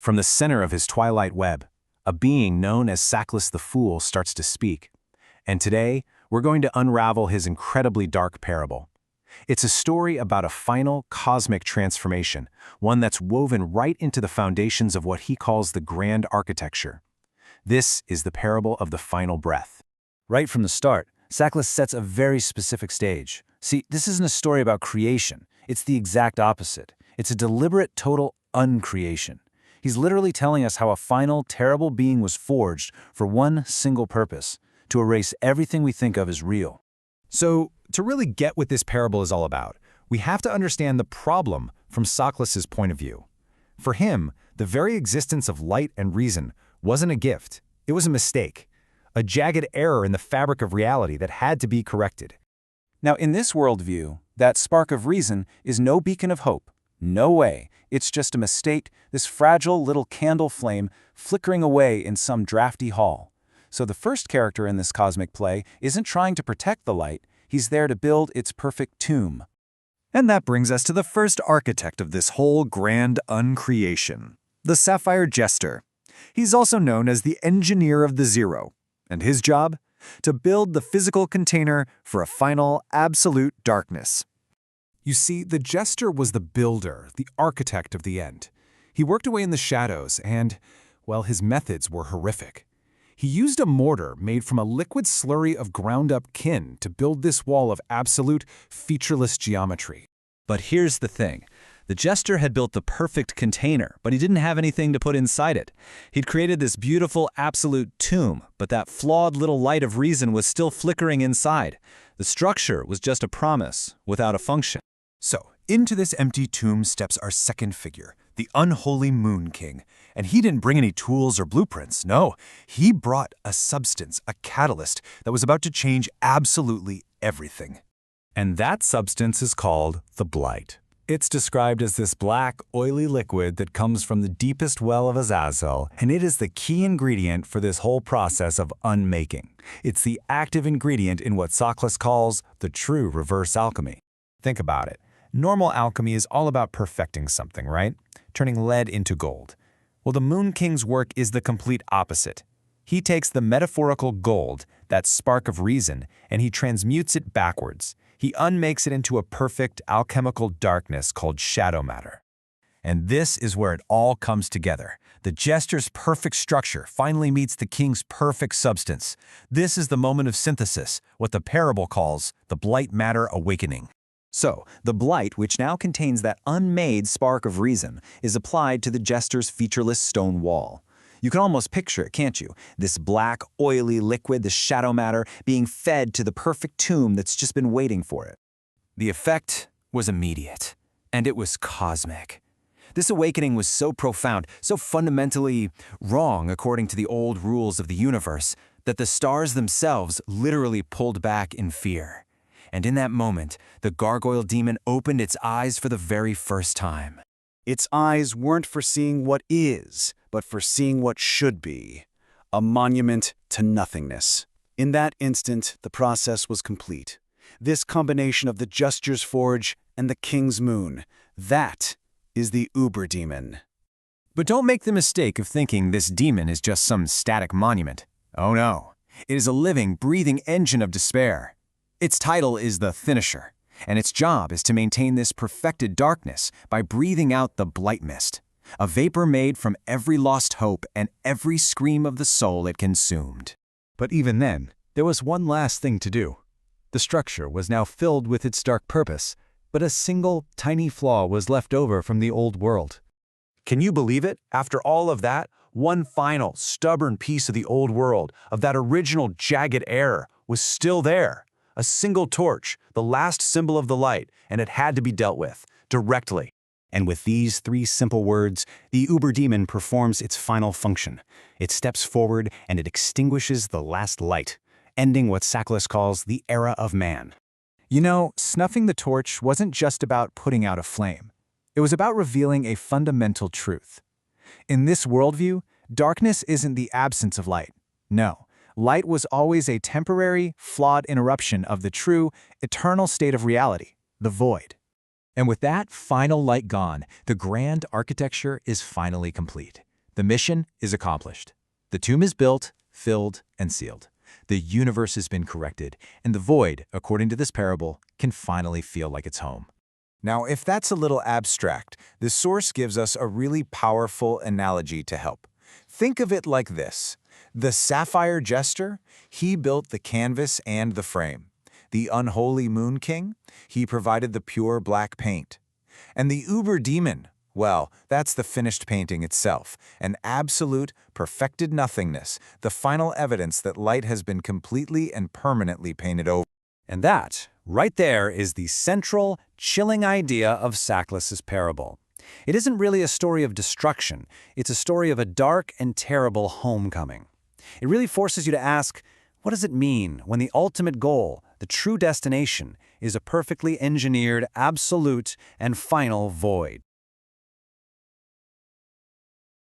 From the center of his twilight web, a being known as Sackless the Fool starts to speak. And today, we're going to unravel his incredibly dark parable. It's a story about a final cosmic transformation, one that's woven right into the foundations of what he calls the grand architecture. This is the parable of the final breath. Right from the start, Sackless sets a very specific stage. See, this isn't a story about creation. It's the exact opposite. It's a deliberate, total uncreation. He's literally telling us how a final, terrible being was forged for one single purpose: to erase everything we think of as real. So, to really get what this parable is all about, we have to understand the problem from Sackless's point of view. For him, the very existence of light and reason wasn't a gift. It was a mistake, a jagged error in the fabric of reality that had to be corrected. Now, in this worldview, that spark of reason is no beacon of hope. No way. It's just a mistake, this fragile little candle flame flickering away in some drafty hall. So the first character in this cosmic play isn't trying to protect the light, he's there to build its perfect tomb. And that brings us to the first architect of this whole grand uncreation, the Sapphire Jester. He's also known as the engineer of the zero, and his job? To build the physical container for a final, absolute darkness. You see, the Jester was the builder, the architect of the end. He worked away in the shadows and, well, his methods were horrific. He used a mortar made from a liquid slurry of ground-up kin to build this wall of absolute, featureless geometry. But here's the thing. The Jester had built the perfect container, but he didn't have anything to put inside it. He'd created this beautiful, absolute tomb, but that flawed little light of reason was still flickering inside. The structure was just a promise, without a function. So, into this empty tomb steps our second figure, the unholy Moon King. And he didn't bring any tools or blueprints, no. He brought a substance, a catalyst, that was about to change absolutely everything. And that substance is called the Blight. It's described as this black, oily liquid that comes from the deepest well of Azazel, and it is the key ingredient for this whole process of unmaking. It's the active ingredient in what Sackless calls the true reverse alchemy. Think about it. Normal alchemy is all about perfecting something, right? Turning lead into gold. Well, the Moon King's work is the complete opposite. He takes the metaphorical gold, that spark of reason, and he transmutes it backwards. He unmakes it into a perfect alchemical darkness called shadow matter. And this is where it all comes together. The Jester's perfect structure finally meets the King's perfect substance. This is the moment of synthesis, what the parable calls the Blight Matter Awakening. So, the Blight, which now contains that unmade spark of reason, is applied to the Jester's featureless stone wall. You can almost picture it, can't you? This black, oily liquid, the shadow matter, being fed to the perfect tomb that's just been waiting for it. The effect was immediate, and it was cosmic. This awakening was so profound, so fundamentally wrong according to the old rules of the universe, that the stars themselves literally pulled back in fear. And in that moment, the gargoyle demon opened its eyes for the very first time. Its eyes weren't for seeing what is, but for seeing what should be. A monument to nothingness. In that instant, the process was complete. This combination of the Jester's Forge and the King's Moon, that is the Uber Demon. But don't make the mistake of thinking this demon is just some static monument. Oh no, it is a living, breathing engine of despair. Its title is the Finisher, and its job is to maintain this perfected darkness by breathing out the Blight Mist, a vapor made from every lost hope and every scream of the soul it consumed. But even then, there was one last thing to do. The structure was now filled with its dark purpose, but a single, tiny flaw was left over from the old world. Can you believe it? After all of that, one final, stubborn piece of the old world, of that original jagged error, was still there. A single torch, the last symbol of the light, and it had to be dealt with, directly. And with these three simple words, the Uber Demon performs its final function. It steps forward and it extinguishes the last light, ending what Sackless calls the era of man. You know, snuffing the torch wasn't just about putting out a flame. It was about revealing a fundamental truth. In this worldview, darkness isn't the absence of light. No. Light was always a temporary, flawed interruption of the true, eternal state of reality, the void. And with that final light gone, the grand architecture is finally complete. The mission is accomplished. The tomb is built, filled, and sealed. The universe has been corrected, and the void, according to this parable, can finally feel like it's home. Now, if that's a little abstract, the source gives us a really powerful analogy to help. Think of it like this. The sapphire jester, he built the canvas and the frame. The unholy moon king, he provided the pure black paint. And the uber demon, well, that's the finished painting itself, an absolute, perfected nothingness, the final evidence that light has been completely and permanently painted over. And that, right there, is the central, chilling idea of Sackless's parable. It isn't really a story of destruction. It's a story of a dark and terrible homecoming. It really forces you to ask, what does it mean when the ultimate goal, the true destination, is a perfectly engineered, absolute, and final void?